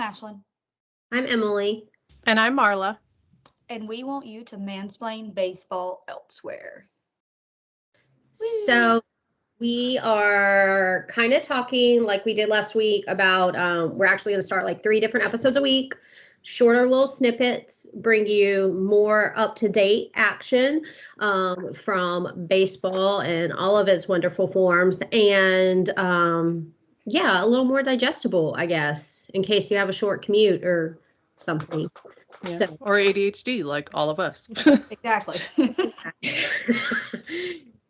Ashlyn. I'm Emily. And I'm Marla. And we want you to mansplain baseball elsewhere. So we are kind of talking like we did last week about we're actually going to start like 3 different episodes a week. Shorter little snippets, bring you more up-to-date action from baseball and all of its wonderful forms. And yeah, a little more digestible, I guess, in case you have a short commute or something. Yeah. So, or ADHD, like all of us. Exactly.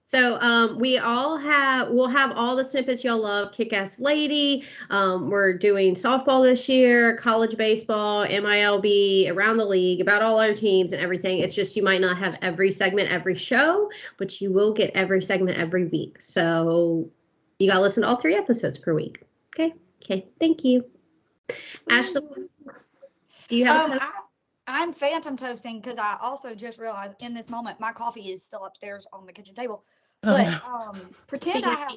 So we'll have all the snippets y'all love. Kick-Ass Lady. We're doing softball this year, college baseball, MILB, around the league, about all our teams and everything. It's just you might not have every segment every show, but you will get every segment every week. So you got to listen to all 3 episodes per week. Okay. Thank you. Ashley, do you have a toast? I'm phantom toasting because I also just realized in this moment my coffee is still upstairs on the kitchen table. But pretend I have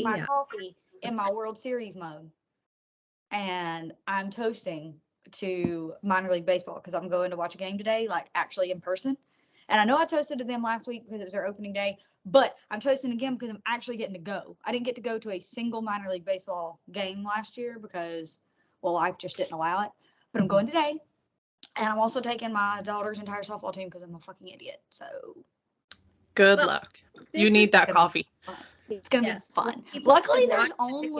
my coffee in my World Series mug, and I'm toasting to minor league baseball because I'm going to watch a game today, like actually in person. And I know I toasted to them last week because it was their opening day, but I'm toasting again because I'm actually getting to go. I didn't get to go to a single minor league baseball game last year because, well, life just didn't allow it. But I'm going today. And I'm also taking my daughter's entire softball team because I'm a fucking idiot. So good luck. You need that coffee. It's gonna be fun. Luckily, there's only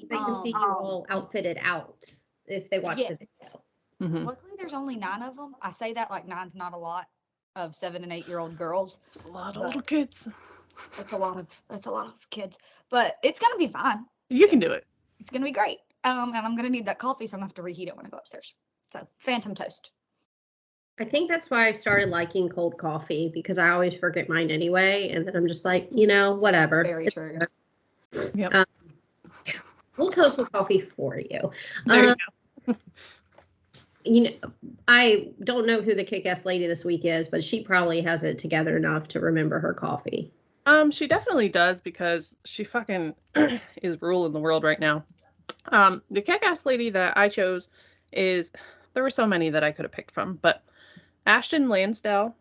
they can see you all outfitted out if they watch the video. Mm-hmm. Luckily, there's only 9 of them. I say that like 9's not a lot of 7 and 8-year-old girls. It's a lot of little kids. That's a lot of kids. But it's gonna be fine. You can do it. It's gonna be great. And I'm gonna need that coffee, so I'm gonna have to reheat it when I go upstairs. So phantom toast. I think that's why I started liking cold coffee because I always forget mine anyway. And then I'm just like, whatever. Very true. Yep. We'll toast some coffee for you. There you go. I don't know who the Kick-Ass Lady this week is, but she probably has it together enough to remember her coffee. She definitely does because she fucking is ruling the world right now. The Kick-Ass Lady that I chose there were so many that I could have picked from, but Ashton Lansdale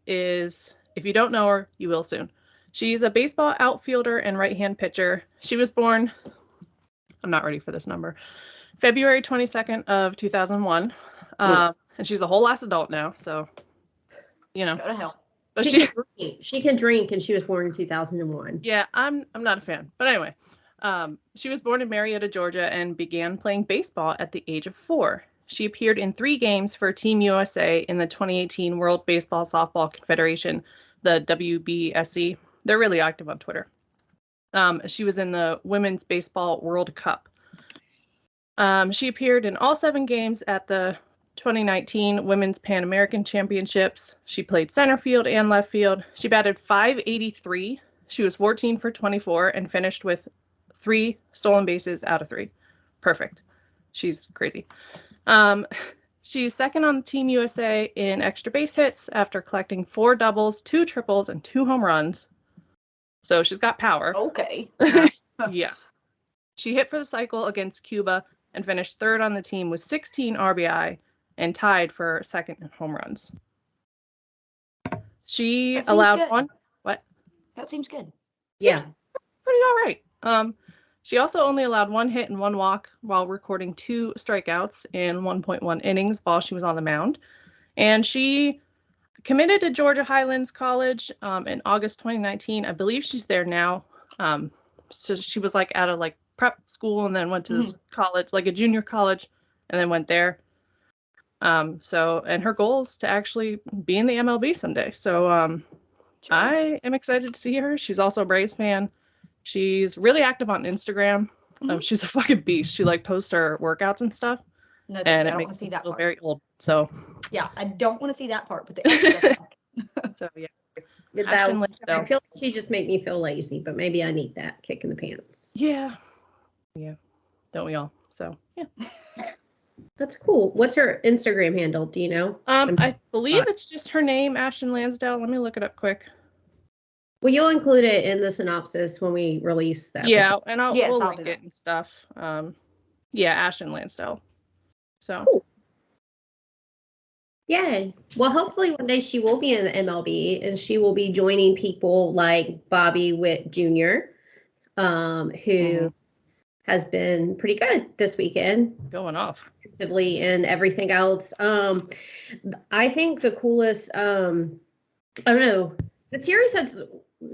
is, if you don't know her, you will soon. She's a baseball outfielder and right-hand pitcher. She was born, I'm not ready for this number, February 22nd of 2001. And she's a whole ass adult now, so, Go to hell. But she can drink, and she was born in 2001. Yeah, I'm not a fan. But anyway, she was born in Marietta, Georgia, and began playing baseball at the age of 4. She appeared in 3 games for Team USA in the 2018 World Baseball Softball Confederation, the WBSC. They're really active on Twitter. She was in the Women's Baseball World Cup. She appeared in all 7 games at the 2019 Women's Pan American Championships. She played center field and left field. She batted .583. She was 14 for 24 and finished with 3 stolen bases out of 3. Perfect. She's crazy. She's second on Team USA in extra base hits after collecting 4 doubles, 2 triples, and 2 home runs. So she's got power. Okay. Yeah. She hit for the cycle against Cuba and finished 3rd on the team with 16 RBI and tied for 2nd in home runs. She allowed 1. What? That seems good. Yeah. Pretty all right. She also only allowed 1 hit and 1 walk while recording 2 strikeouts in 1.1 innings while she was on the mound. And she committed to Georgia Highlands College in August 2019. I believe she's there now. So she was like at a prep school and then went to this college, like a junior college, and then went there. And her goal is to actually be in the MLB someday. So I am excited to see her. She's also a Braves fan. She's really active on Instagram. She's a fucking beast. She posts her workouts and stuff. No, and I don't want to see that part. Very old. So yeah, I don't want to see that part. But so yeah. I feel like she just made me feel lazy, but maybe I need that kick in the pants. Yeah. Don't we all? So yeah. That's cool. What's her Instagram handle? Do you know? I believe it's just her name, Ashton Lansdale. Let me look it up quick. Well, you'll include it in the synopsis when we release that. Yeah, and we'll link it and stuff. Yeah, Ashton Lansdale. So cool. Yay. Well, hopefully one day she will be in the MLB and she will be joining people like Bobby Witt Jr., who has been pretty good this weekend. Going off. And everything else. I think the coolest, I don't know, the series that's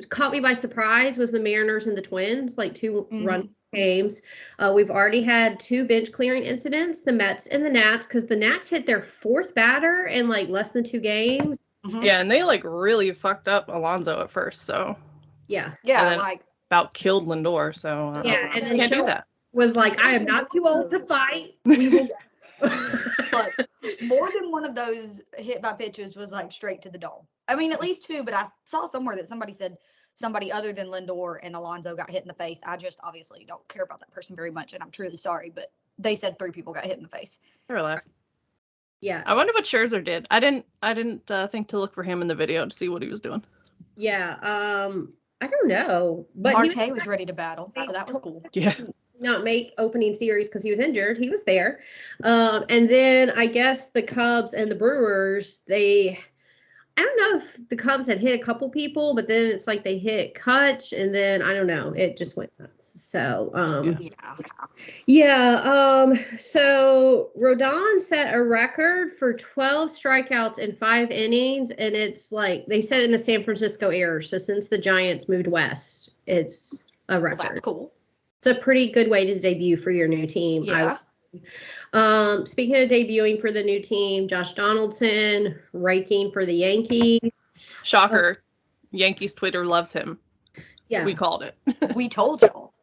caught me by surprise was the Mariners and the Twins, like 2 run games. We've already had 2 bench clearing incidents, the Mets and the Nats, because the Nats hit their 4th batter in like less than 2 games. Yeah, and they like really fucked up Alonso at first, so yeah, like about killed Lindor. So and can't do that. Was like, I am not too old to fight. We will. But more than one of those hit by pitches was like straight to the dome. I mean, at least 2, but I saw somewhere that somebody said somebody other than Lindor and Alonso got hit in the face. I just obviously don't care about that person very much, and I'm truly sorry, but they said 3 people got hit in the face. They're alive. Yeah. I wonder what Scherzer did. I didn't think to look for him in the video to see what he was doing. Yeah. I don't know, but Marte was ready to battle, so that was cool. Yeah. Not make opening series because he was injured. He was there. And then I guess the Cubs and the Brewers, I don't know if the Cubs had hit a couple people, but then it's like they hit Kutch, and then I don't know. It just went nuts. So, so Rodon set a record for 12 strikeouts in 5 innings, and it's like they said in the San Francisco era. So since the Giants moved west, it's a record. Well, that's cool. It's a pretty good way to debut for your new team. Yeah. Speaking of debuting for the new team, Josh Donaldson raking for the Yankees. Shocker. Yankees Twitter loves him. Yeah. We called it. We told y'all.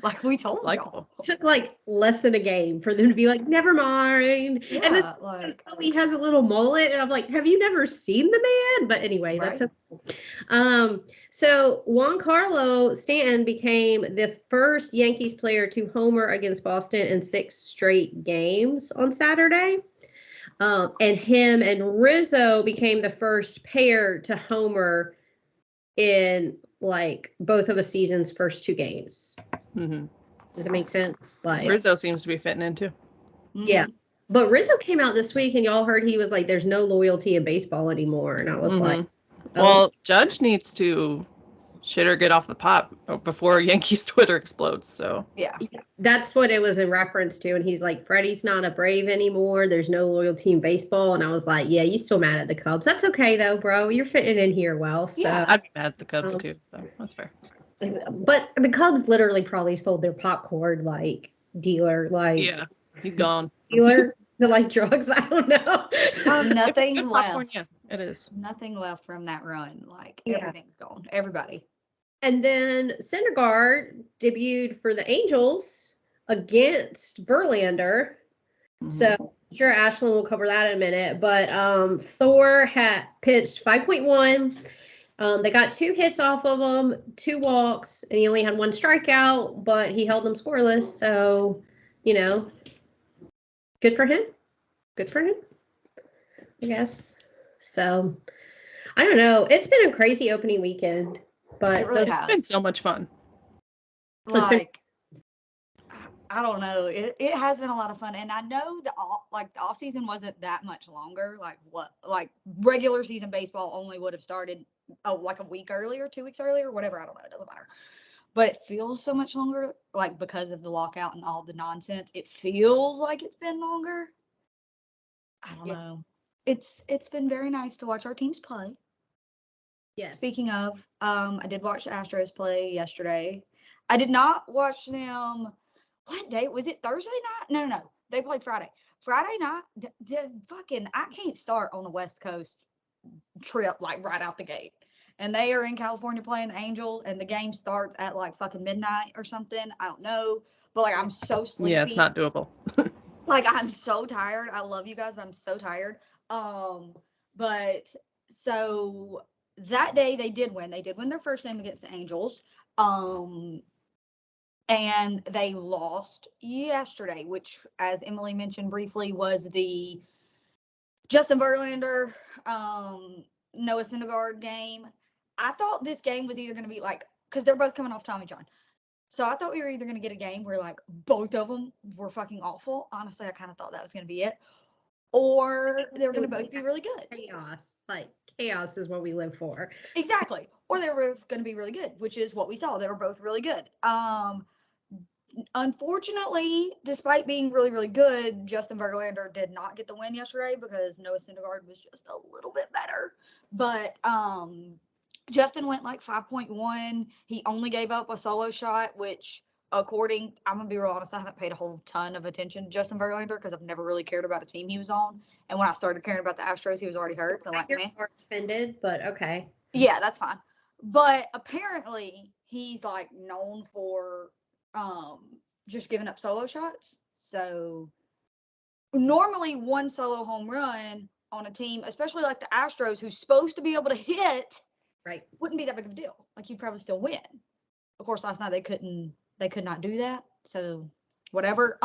Like we told y'all. It took like less than a game for them to be like, never mind. Yeah, and then like he has a little mullet, and I'm like, have you never seen the man? But anyway, that's okay. So Juan Carlos Stanton became the first Yankees player to homer against Boston in 6 straight games on Saturday. And him and Rizzo became the first pair to homer in like both of a season's first 2 games. Does it make sense? Like Rizzo seems to be fitting in too. Yeah. But Rizzo came out this week and y'all heard he was like, there's no loyalty in baseball anymore. And I was like, well, Judge needs to shit or get off the pot before Yankees Twitter explodes. So yeah, that's what it was in reference to. And he's like, Freddie's not a Brave anymore. There's no loyalty in baseball. And I was like, yeah, you still mad at the Cubs. That's okay though, bro. You're fitting in here well. So I'd be mad at the Cubs too. So that's fair. But the Cubs literally probably sold their popcorn like dealer, like he's gone. Dealer to like drugs. I don't know. Nothing left. Yeah, it is. Nothing left from that run. Like everything's gone. Everybody. And then Syndergaard debuted for the Angels against Verlander. So I'm sure Ashlyn will cover that in a minute. But Thor had pitched 5.1. They got 2 hits off of him, 2 walks, and he only had 1 strikeout, but he held them scoreless. So, good for him. Good for him, I guess. So, I don't know. It's been a crazy opening weekend, but it really has. It's been so much fun. Like, I don't know. It has been a lot of fun, and I know the off season wasn't that much longer. Like regular season baseball only would have started like a week earlier, 2 weeks earlier, whatever. I don't know. It doesn't matter. But it feels so much longer, like because of the lockout and all the nonsense. It feels like it's been longer. I don't know. It's been very nice to watch our teams play. Yes. Speaking of, I did watch the Astros play yesterday. I did not watch them. What day was it? Thursday night? No. They played Friday. Friday night. I can't start on a West Coast trip like right out the gate. And they are in California playing the Angels, and the game starts at like fucking midnight or something. I don't know, but like I'm so sleepy. Yeah, it's not doable. Like I'm so tired. I love you guys, but I'm so tired. But so that day they did win. They did win their first game against the Angels. And they lost yesterday, which, as Emily mentioned briefly, was the Justin Verlander, Noah Syndergaard game. I thought this game was either going to be like, because they're both coming off Tommy John. So I thought we were either going to get a game where like both of them were fucking awful. Honestly, I kind of thought that was going to be it. Or they were going to both be really good. Chaos. Like, chaos is what we live for. Exactly. Or they were going to be really good, which is what we saw. They were both really good. Unfortunately, despite being really, really good, Justin Verlander did not get the win yesterday because Noah Syndergaard was just a little bit better. But Justin went like 5.1. He only gave up a solo shot, which I'm going to be real honest, I haven't paid a whole ton of attention to Justin Verlander because I've never really cared about a team he was on. And when I started caring about the Astros, he was already hurt. So I'm like, You're offended, but okay. yeah, that's fine. But apparently he's like known for just giving up solo shots. So normally one solo home run on a team, especially like the Astros, who's supposed to be able to hit, right, wouldn't be that big of a deal. Like you'd probably still win. Of course, last night they could not do that. So whatever.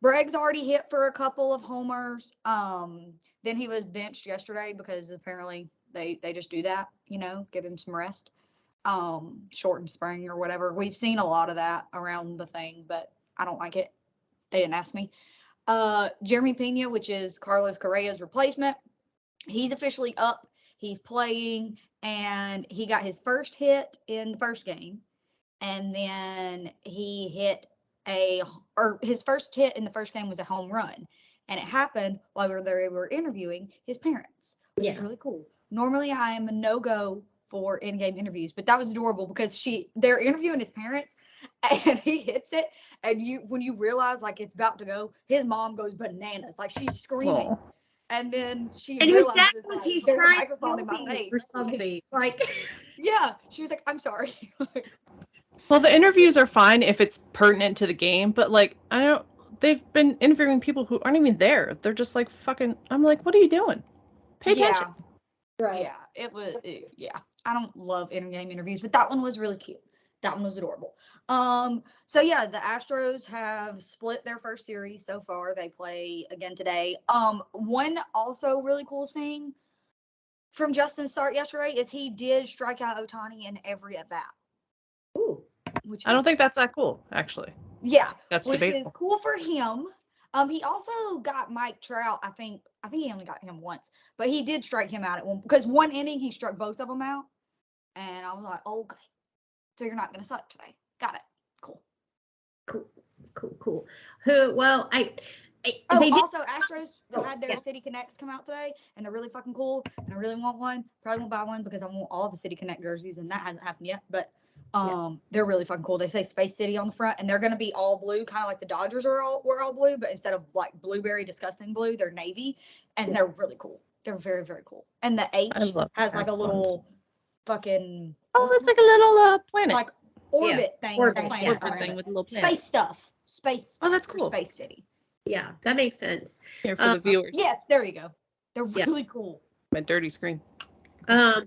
Bragg's already hit for a couple of homers. Then he was benched yesterday because apparently they just do that, give him some rest. Shortened spring or whatever. We've seen a lot of that around the thing, but I don't like it. They didn't ask me. Jeremy Pena, which is Carlos Correa's replacement, he's officially up. He's playing, and he got his first hit in the first game, and then he hit his first hit in the first game was a home run, and it happened while they were interviewing his parents, which is really cool. Normally, I am a no-go for in-game interviews, but that was adorable because they're interviewing his parents, and he hits it, and when you realize like it's about to go, his mom goes bananas, like she's screaming. Oh. And then she and realizes was like, he's there's a trying microphone in my face or something. Like, yeah, she was like, I'm sorry. Well, the interviews are fine if it's pertinent to the game, but like they've been interviewing people who aren't even there. They're just like fucking. I'm like, what are you doing? Pay attention. right. Yeah, yeah. I don't love in-game interviews, but that one was really cute. That one was adorable. So yeah, the Astros have split their first series so far. They play again today. One also really cool thing from Justin's start yesterday is he did strike out Ohtani in every at bat. Ooh. I don't think that's that cool, actually. Yeah, that's which debatable. is cool for him. He also got Mike Trout. I think he only got him once, but he did strike him out at one because one inning he struck both of them out, and I was like, okay, so you're not gonna suck today. Got it. Cool. Well, they also Astros had their City Connects come out today, and they're really fucking cool, and I really want one. Probably won't buy one because I want all the City Connect jerseys, and that hasn't happened yet. But they're really fucking cool. They say Space City on the front, and they're gonna be all blue, kind of like the Dodgers were all blue, but instead of like blueberry disgusting blue, they're navy, and they're really cool. They're very, very cool. And the H has like a little fucking it's like a little planet, like orbit thing, orbit thing with a little planet. Space stuff. Oh, that's cool. Space City. Yeah, that makes sense. Here for the viewers. Yes, there you go. They're really cool. My dirty screen. The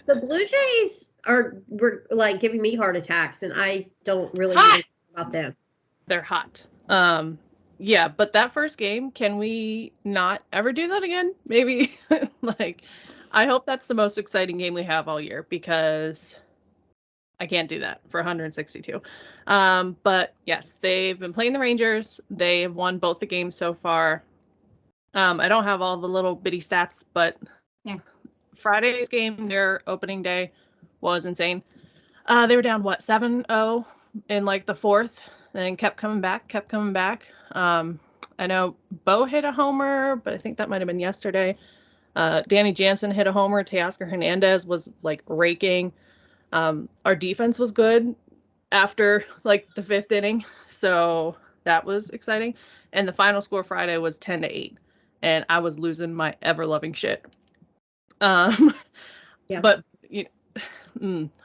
Blue Jays were like giving me heart attacks, and I don't really know about them. They're hot. Yeah, but that first game, can we not ever do that again? Maybe. Like, I hope that's the most exciting game we have all year because I can't do that for 162. But yes, they've been playing the Rangers. They've won both the games so far. I don't have all the little bitty stats, but Friday's game, their opening day, was insane. They were down 7-0 in like the fourth, and then kept coming back. I know Bo hit a homer, but I think that might have been yesterday. Danny Jansen hit a homer. Teoscar Hernandez was like raking. Our defense was good after like the fifth inning, so that was exciting. And the final score Friday was 10-8, and I was losing my ever-loving shit. But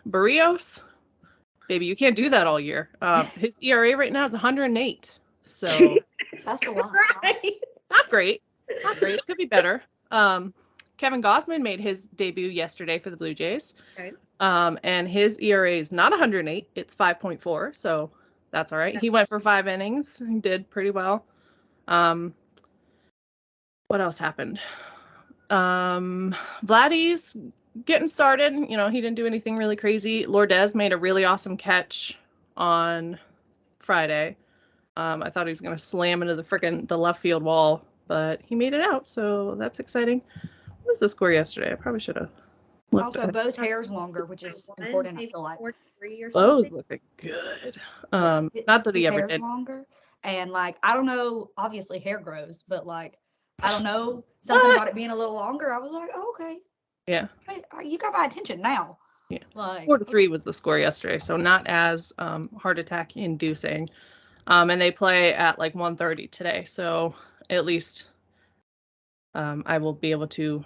Barrios, baby, you can't do that all year. His ERA right now is 108, so that's a lot. Not great. Could be better. Kevin Gausman made his debut yesterday for the Blue Jays. Okay. And his ERA is not 108, it's 5.4, so that's all right. He went for 5 innings and did pretty well. What else happened? Vladdy's getting started. He didn't do anything really crazy. Lourdes made a really awesome catch on Friday. I thought he was going to slam into the left field wall, but he made it out, so that's exciting. What was the score yesterday? I probably should have looked Also, at it. Bo's hair's longer, which is important, I feel like. 43 or Bo's something. looking good. Yeah, Not that his he ever hair's did. longer. And, like, I don't know, obviously hair grows, but, like, I don't know, something What? about it being a little longer. I was like, oh, okay. Yeah. Hey, you got my attention now. Yeah. Like 4-3 was the score yesterday, so not as heart attack inducing. And they play at like 1:30 today, so at least I will be able to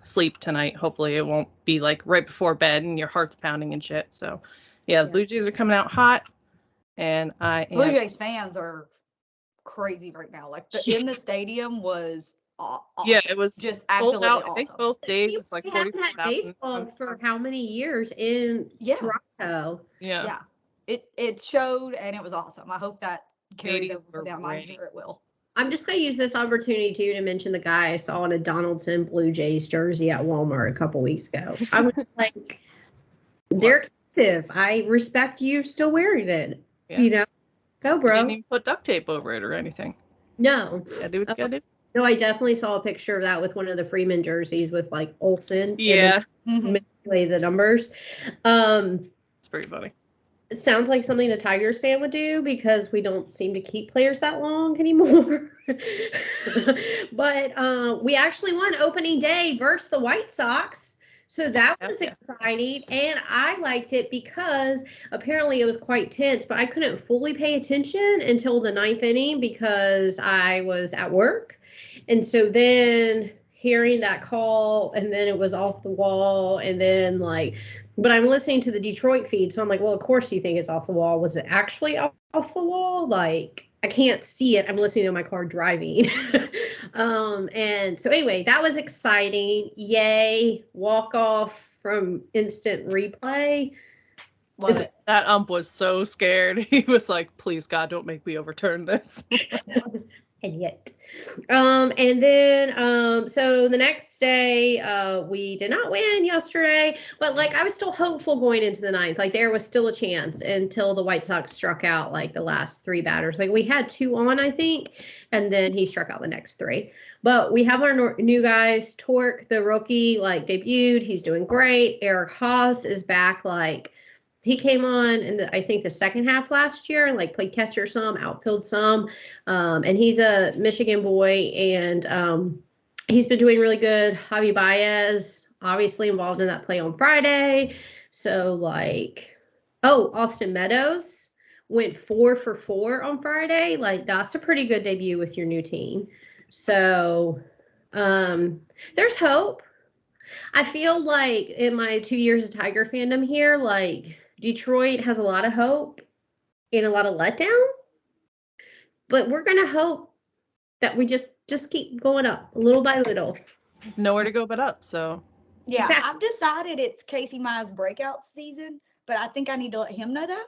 sleep tonight. Hopefully it won't be like right before bed and your heart's pounding and shit. So yeah, the Blue Jays are coming out hot, and Blue Jays fans are crazy right now. Like in the stadium was awesome. Yeah, it was just sold absolutely out. awesome. I think both days it's like We haven't had 40,000. baseball for how many years in Toronto? Yeah. It showed and it was awesome. I hope that carries Canadians over for them. I'm sure it will. I'm just going to use this opportunity too to mention the guy I saw in a Donaldson Blue Jays jersey at Walmart a couple weeks ago. I was like, they're expensive. I respect you still wearing it. Yeah. You know, go, bro. You didn't even put duct tape over it or anything. No. Yeah, do what you gotta do. No, I definitely saw a picture of that with one of the Freeman jerseys with like Olsen. Yeah. And then manipulate the numbers. It's pretty funny. It sounds like something a Tigers fan would do because we don't seem to keep players that long anymore. But we actually won opening day versus the White Sox. So that was exciting. And I liked it because apparently it was quite tense, but I couldn't fully pay attention until the 9th inning because I was at work. And so then hearing that call and then it was off the wall and then but I'm listening to the Detroit feed, so I'm like, well, of course you think it's off the wall. Was it actually off the wall? Like, I can't see it. I'm listening to my car driving. And so anyway, that was exciting. Yay. Walk off from instant replay. Love it. That ump was so scared. He was like, please, God, don't make me overturn this. Idiot. And then so the next day we did not win yesterday, but like I was still hopeful going into the 9th. Like there was still a chance until the White Sox struck out like the last 3 batters. Like we had 2 on, I think, and then he struck out the next 3. But we have our new guys. Torque, the rookie, like debuted. He's doing great. Eric Haas is back. Like he came on in I think the second half last year and like played catcher some, outfield some. And he's a Michigan boy and he's been doing really good. Javi Baez, obviously involved in that play on Friday. So Austin Meadows went 4 for 4 on Friday. Like that's a pretty good debut with your new team. So there's hope. I feel like in my 2 years of Tiger fandom here, like Detroit has a lot of hope and a lot of letdown. But we're gonna hope that we just keep going up little by little. Nowhere to go but up. So yeah, exactly. I've decided it's Casey Mize breakout season, but I think I need to let him know that.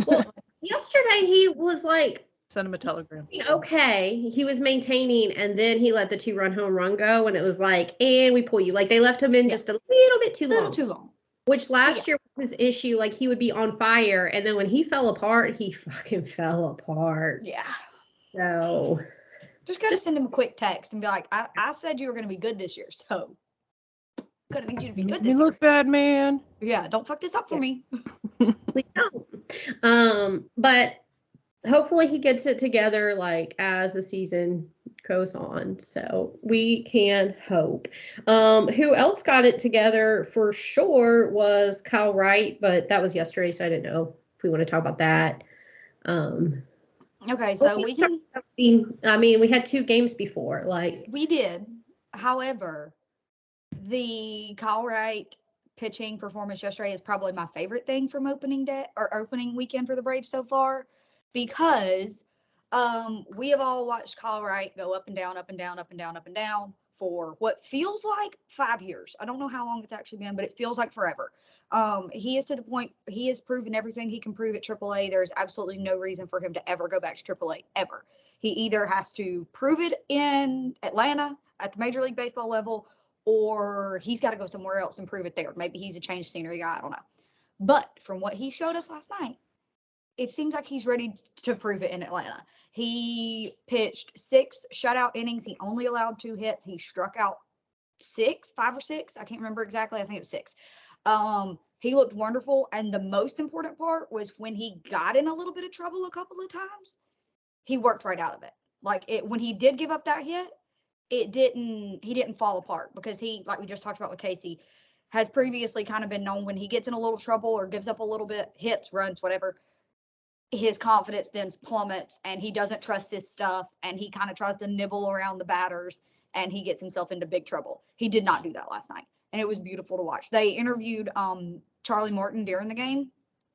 Well, yesterday he was like, send him a telegram. Okay, he was maintaining, and then he let the 2-run home run go, and it was like, and we pull you. Like they left him in just a little bit too long. Which last year was his issue. Like he would be on fire, and then when he fell apart, he fucking fell apart. Yeah. So just gotta send him a quick text and be like, I said you were gonna be good this year, so gonna need you to be good this year. You look bad, man. Yeah, don't fuck this up for me. Please don't. But hopefully he gets it together like as the season goes on. So we can hope. Who else got it together for sure was Kyle Wright, but that was yesterday, so I didn't know if we want to talk about that. Okay, so we can. I mean, we had 2 games before, like we did. However, the Kyle Wright pitching performance yesterday is probably my favorite thing from opening day or opening weekend for the Braves so far, because we have all watched Kyle Wright go up and down, up and down, up and down, up and down for what feels like 5 years. I don't know how long it's actually been, but it feels like forever. He is to the point, he has proven everything he can prove at AAA. There's absolutely no reason for him to ever go back to AAA, ever. He either has to prove it in Atlanta at the Major League Baseball level, or he's got to go somewhere else and prove it there. Maybe he's a change scenery guy. I don't know. But from what he showed us last night, it seems like he's ready to prove it in Atlanta. He pitched 6 shutout innings. He only allowed 2 hits. He struck out 5 or 6. I can't remember exactly. I think it was 6. He looked wonderful. And the most important part was when he got in a little bit of trouble a couple of times, he worked right out of it. Like when he did give up that hit, he didn't fall apart because he, like we just talked about with Casey, has previously kind of been known when he gets in a little trouble or gives up a little bit, hits, runs, whatever, his confidence then plummets and he doesn't trust his stuff and he kind of tries to nibble around the batters and he gets himself into big trouble. He did not do that last night. And it was beautiful to watch. They interviewed Charlie Morton during the game,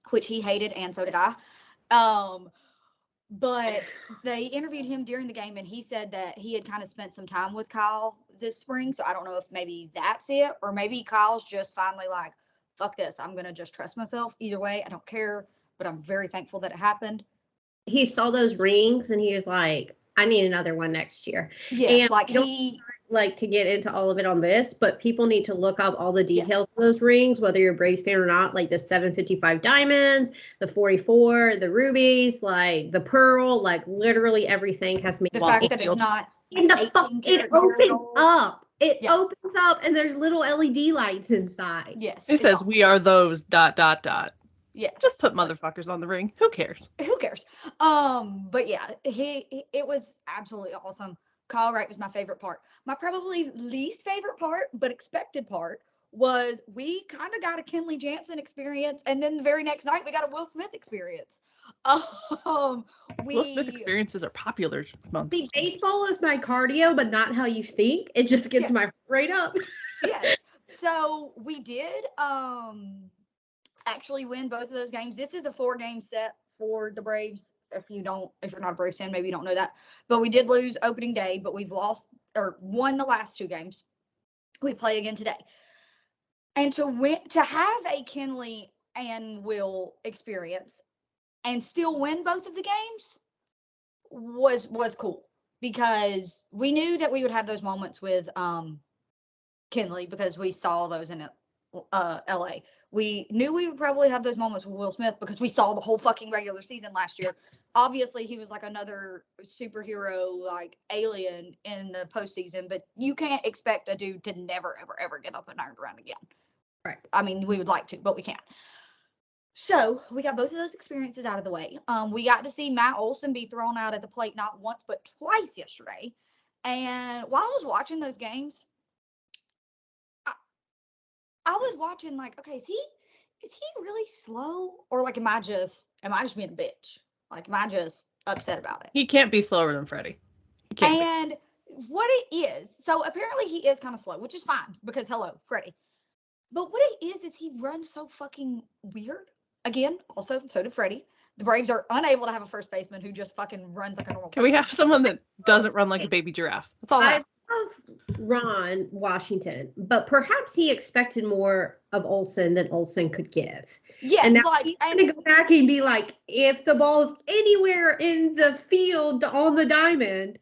which he hated, and so did I. But they interviewed him during the game and he said that he had kind of spent some time with Kyle this spring. So I don't know if maybe that's it, or maybe Kyle's just finally like, fuck this, I'm going to just trust myself. Either way, I don't care, but I'm very thankful that it happened. He saw those rings and he was like, I need another one next year. Yes, and like like to get into all of it on this, but people need to look up all the details yes. of those rings, whether you're a Braves fan or not, like the 755 diamonds, the 44, the rubies, like the pearl, like literally everything has made the fact that it's not and it opens up. It opens up and there's little LED lights inside. Yes. It says awesome. We are those ... Yes. Just put motherfuckers on the ring. Who cares? Who cares? But yeah, it was absolutely awesome. Kyle Wright was my favorite part. My probably least favorite part, but expected part, was we kind of got a Kenley Jansen experience, and then the very next night we got a Will Smith experience. Will Smith experiences are popular this month. See, baseball is my cardio, but not how you think. It just gets my heart up. Yes. So we did actually win both of those games. This is a 4-game set for the Braves. If you're not a Braves fan, maybe you don't know that. But we did lose opening day, but we've won the last 2 games. We play again today. And to have a Kenley and Will experience and still win both of the games was cool, because we knew that we would have those moments with Kenley because we saw those in LA. We knew we would probably have those moments with Will Smith because we saw the whole fucking regular season last year. Obviously, he was like another superhero, like alien in the postseason, but you can't expect a dude to never, ever, ever give up an earned run again. Right. I mean, we would like to, but we can't. So we got both of those experiences out of the way. We got to see Matt Olson be thrown out at the plate not once, but twice yesterday. And while I was watching those games, I was watching like, okay, is he really slow, or like am I just being a bitch? Like, am I just upset about it? He can't be slower than Freddie. And what it is, so apparently he is kind of slow, which is fine because hello, Freddie. But what it is he runs so fucking weird. Again, also, so did Freddie. The Braves are unable to have a first baseman who just fucking runs like a normal person. Can we have someone that doesn't run like a baby giraffe? That's all I love Ron Washington, but perhaps he expected more of Olson than Olson could give. Yes, and now he's gonna go back and be like, if the ball's anywhere in the field on the diamond,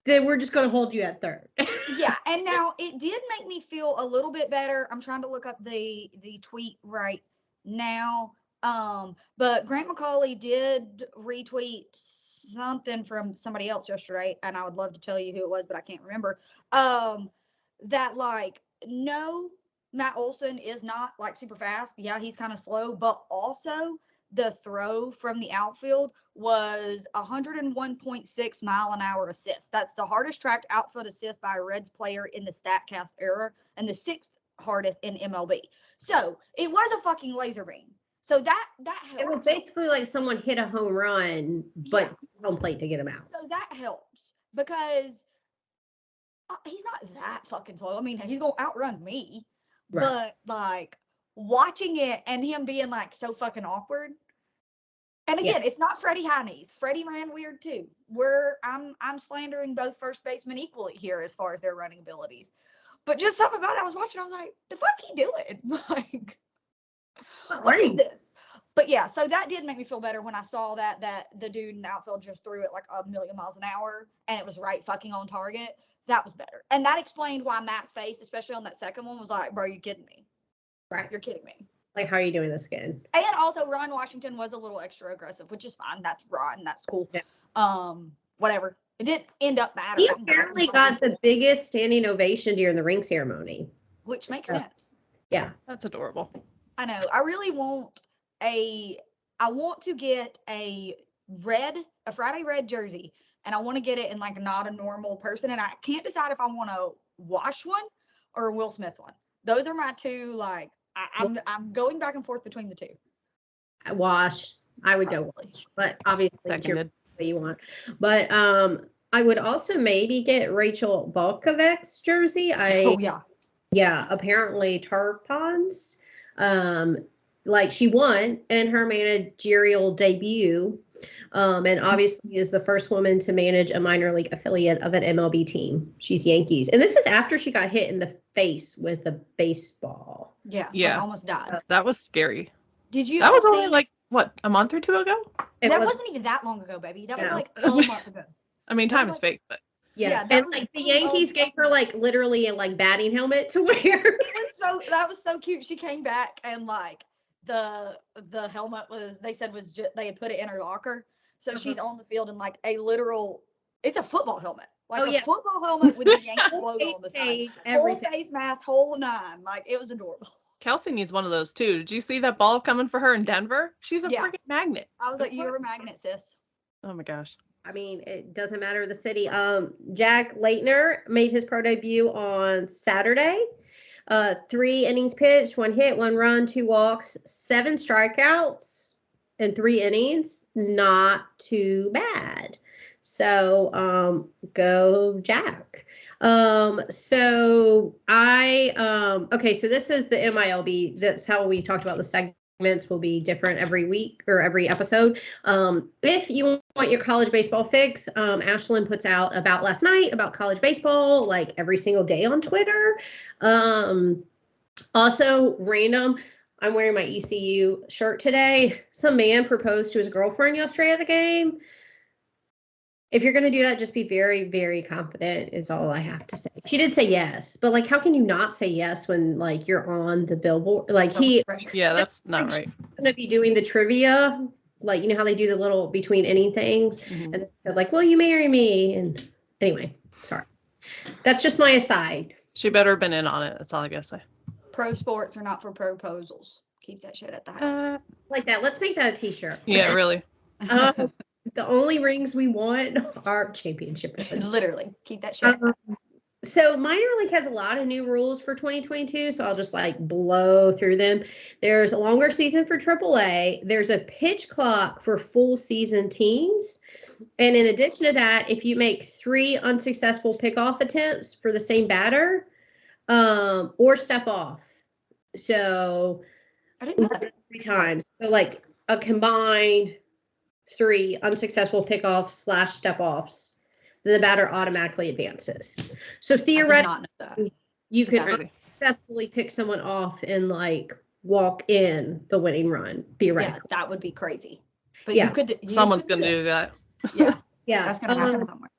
then we're just going to hold you at third. Yeah, and now it did make me feel a little bit better. I'm trying to look up the tweet right now. But Grant McCauley did retweet something from somebody else yesterday, and I would love to tell you who it was, but I can't remember. That like, no, Matt Olson is not like super fast. Yeah, he's kind of slow, but also the throw from the outfield was 101.6 mile an hour assist. That's the hardest tracked outfield assist by a Reds player in the StatCast era, and the 6th hardest in MLB. So it was a fucking laser beam. So that helps. It was basically like someone hit a home run, but home plate to get him out. So that helps because he's not that fucking slow. I mean, he's gonna outrun me, right. But like watching it and him being like so fucking awkward. And again, it's not Freddie high knees. Freddie ran weird too. I'm slandering both first basemen equally here as far as their running abilities. But just something about it, I was watching, I was like, the fuck he doing? Like, what is this? But yeah, so that did make me feel better when I saw that the dude in the outfield just threw it like a million miles an hour and it was right fucking on target. That was better. And that explained why Matt's face, especially on that second one, was like, bro, you kidding me? Right. You're kidding me. Like, how are you doing this again? And also, Ron Washington was a little extra aggressive, which is fine. That's Ron. That's cool. Yeah. Whatever. It didn't end up He mattering. apparently got the biggest standing ovation during the ring ceremony. Which makes sense. Yeah. That's adorable. I know. I really want I want to get a Friday red jersey, and I want to get it in like not a normal person, and I can't decide if I want to wash one or a Will Smith one. Those are my two, like, I'm going back and forth between the two. Wash. I would go wash, but obviously it's your Seconded. what you want. But I would also maybe get Rachel Balkovec's jersey. Oh yeah. Yeah, apparently Tarpons. Like she won in her managerial debut. And obviously is the first woman to manage a minor league affiliate of an MLB team. She's Yankees. And this is after she got hit in the face with a baseball. Yeah. Yeah. Like almost died. That was scary. Did you That was see, only like, what, a month or two ago? that wasn't even that long ago, baby. That was like a month ago. I mean, time is fake, but. Yeah, and like the Yankees gave her like literally a like batting helmet to wear. That was so cute. She came back and like the helmet was, they said was just, they had put it in her locker. So she's on the field in like a literal, it's a football helmet. Like a football helmet with the Yankees logo on the side. Whole face mask, whole nine. Like it was adorable. Kelsey needs one of those too. Did you see that ball coming for her in Denver? She's a freaking magnet. I was like, you're a magnet, sis. Oh my gosh. I mean, it doesn't matter the city. Jack Leitner made his pro debut on Saturday. 3 innings pitched, 1 hit, 1 run, 2 walks, 7 strikeouts in 3 innings. Not too bad. So go Jack. Okay, so this is the MILB. That's how we talked about the segments will be different every week or every episode. If you want your college baseball fix, Ashlyn puts out about last night about college baseball like every single day on Twitter. Also random, I'm wearing my ECU shirt today. Some man proposed to his girlfriend yesterday at the game. If you're going to do that, just be very, very confident is all I have to say. She did say yes, but like, how can you not say yes when like you're on the billboard? Like yeah, that's not right. Going to be doing the trivia, like, you know how they do the little between inning things, and they're like, will you marry me? And anyway, sorry. That's just my aside. She better have been in on it. That's all I gotta say. Pro sports are not for proposals. Keep that shit at the house. Like that. Let's make that a t-shirt. Yeah, really. The only rings we want are championship rings. Literally. Keep that shit. So minor league has a lot of new rules for 2022, so I'll just like blow through them. There's a longer season for AAA. There's a pitch clock for full season teams. And in addition to that, if you make 3 unsuccessful pickoff attempts for the same batter, or step off. So I didn't know that. 3 times. So like a combined 3 unsuccessful pickoffs / step offs, then the batter automatically advances. So theoretically, you could successfully pick someone off and like walk in the winning run. Theoretically, yeah, that would be crazy. But yeah, someone's gonna do that. Yeah, yeah, that's gonna happen somewhere.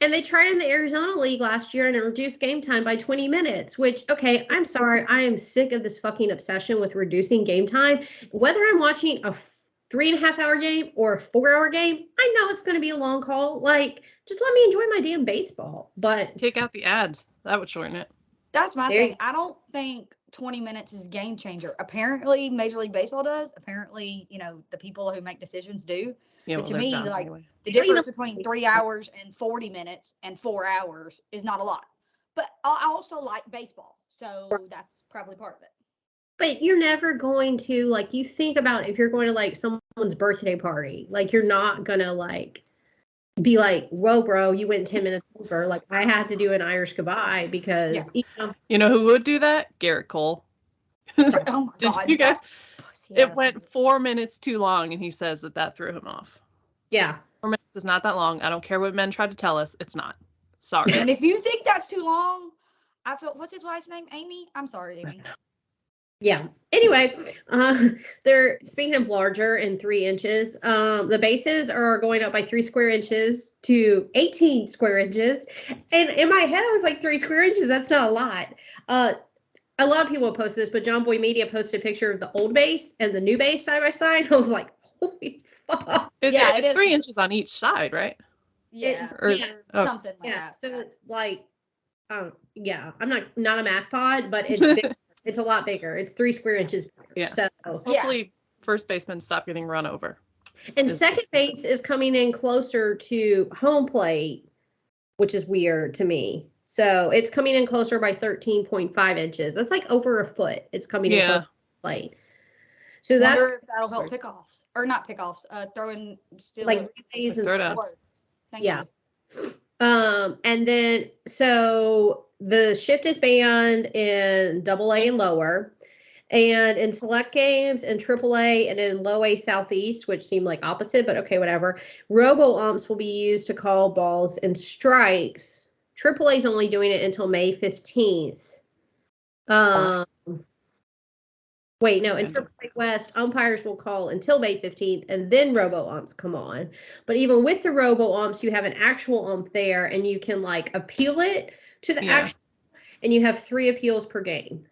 And they tried in the Arizona League last year and it reduced game time by 20 minutes, which, okay, I'm sorry. I am sick of this fucking obsession with reducing game time. Whether I'm watching a 3.5-hour game or a 4-hour game, I know it's going to be a long call. Like, just let me enjoy my damn baseball. But take out the ads. That would shorten it. That's my thing. I don't think 20 minutes is a game changer. Apparently, Major League Baseball does. Apparently, you know, the people who make decisions do. Yeah, but to me, like, the difference between 3 hours and 40 minutes and 4 hours is not a lot. But I also like baseball. So that's probably part of it. But you're never going to, like, you think about if you're going to, like, someone's birthday party, like, you're not going to, like, be like, whoa, bro, you went 10 minutes over. Like, I had to do an Irish goodbye because, you know who would do that? Garrett Cole. Oh, my Did God. you guys? It went 4 minutes too long, and he says that threw him off. Yeah. 4 minutes is not that long. I don't care what men try to tell us. It's not. Sorry. And if you think that's too long, I feel, what's his last name? Amy? I'm sorry, Amy. Yeah. Anyway, they're speaking of larger in 3 inches. The bases are going up by 3 square inches to 18 square inches. And in my head, I was like, 3 square inches, that's not a lot. a lot of people posted this, but John Boy Media posted a picture of the old base and the new base side by side. I was like, holy fuck. It's 3 inches on each side, right? Yeah. Or something like Yeah. that. So like, yeah, I'm not a math pod, but it's big. It's a lot bigger. It's 3 square inches bigger. Yeah. So hopefully first baseman stop getting run over. and second base is coming in closer to home plate, which is weird to me. So it's coming in closer by 13.5 inches. That's like over a foot. It's coming in close to plate. So that's wonder if that'll help pickoffs or not pickoffs. Throwing still like relays and sports. Thank you. And then so the shift is banned in AA and lower, and in select games in AAA and in low A Southeast, which seem like opposite, but okay, whatever. Robo umps will be used to call balls and strikes. AAA is only doing it until May 15th. Wait, no, in AAA West, umpires will call until May 15th, and then robo umps come on. But even with the robo umps, you have an actual ump there, and you can like appeal it to the actual, and you have 3 appeals per game.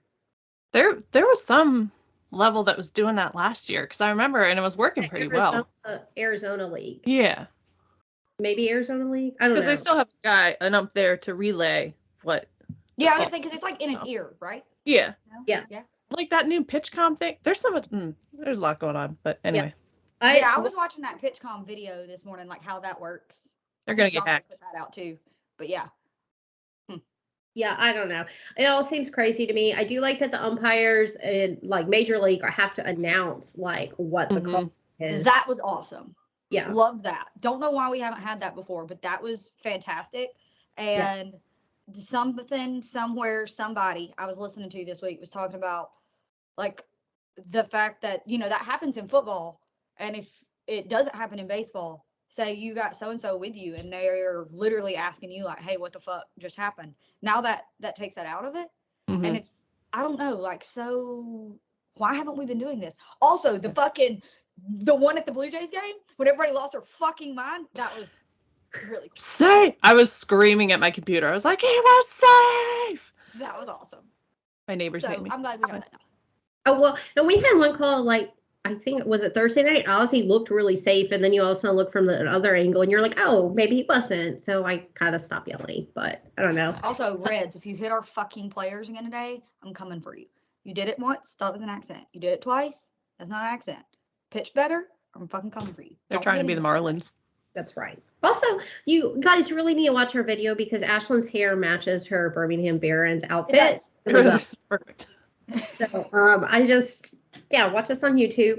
There was some level that was doing that last year, because I remember, and it was working pretty well. Arizona League. Yeah. Maybe Arizona League? I don't know. Because they still have an ump there to relay what. Yeah, I was saying, because it's like in his ear, right? Yeah. Yeah. Like that new PitchCom thing. There's so much. There's a lot going on, but anyway. I was watching that PitchCom video this morning, like how that works. They're gonna get hacked. Put that out too, but yeah. Yeah, I don't know. It all seems crazy to me. I do like that the umpires in like Major League have to announce like what the call is. That was awesome. Yeah, love that. Don't know why we haven't had that before, but that was fantastic. And something somewhere somebody I was listening to this week was talking about like the fact that that happens in football, and if it doesn't happen in baseball, say you got so and so with you and they're literally asking you like, hey, what the fuck just happened? Now that takes that out of it. And it's, I don't know, like, so why haven't we been doing this? Also, the one at the Blue Jays game when everybody lost their fucking mind, that was really cool. Safe. I was screaming at my computer. I was like, he was safe. That was awesome. My neighbors hate me. I'm glad we have that now. Oh, well, and we had one call, like, I think, was it Thursday night? Ozzy looked really safe, and then you also look from the other angle, and you're like, oh, maybe he wasn't. So I kind of stopped yelling, but I don't know. Also, Reds, if you hit our fucking players again today, I'm coming for you. You did it once, thought it was an accident. You did it twice, that's not an accident. Pitch better, I'm fucking coming for you. They're trying to be the Marlins. That's right. Also, you guys really need to watch her video because Ashlyn's hair matches her Birmingham Barons outfit. It's perfect. So I just watch us on YouTube.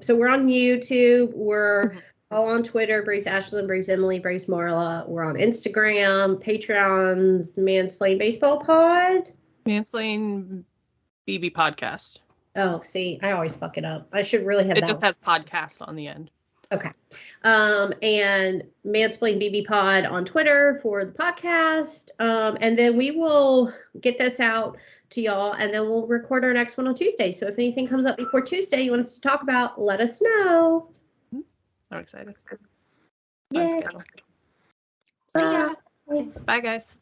So we're on YouTube. We're all on Twitter. Braves Ashlyn, Braves Emily, Braves Marla. We're on Instagram, Patreon's Mansplain Baseball Pod. Mansplain BB Podcast. Oh, see, I always fuck it up. I should really have that. It just has podcast on the end. Okay. And Mansplain BB Pod on Twitter for the podcast. And then we will get this out to y'all, and then we'll record our next one on Tuesday. So if anything comes up before Tuesday you want us to talk about, let us know. I'm excited. Yeah. See ya. Bye, guys.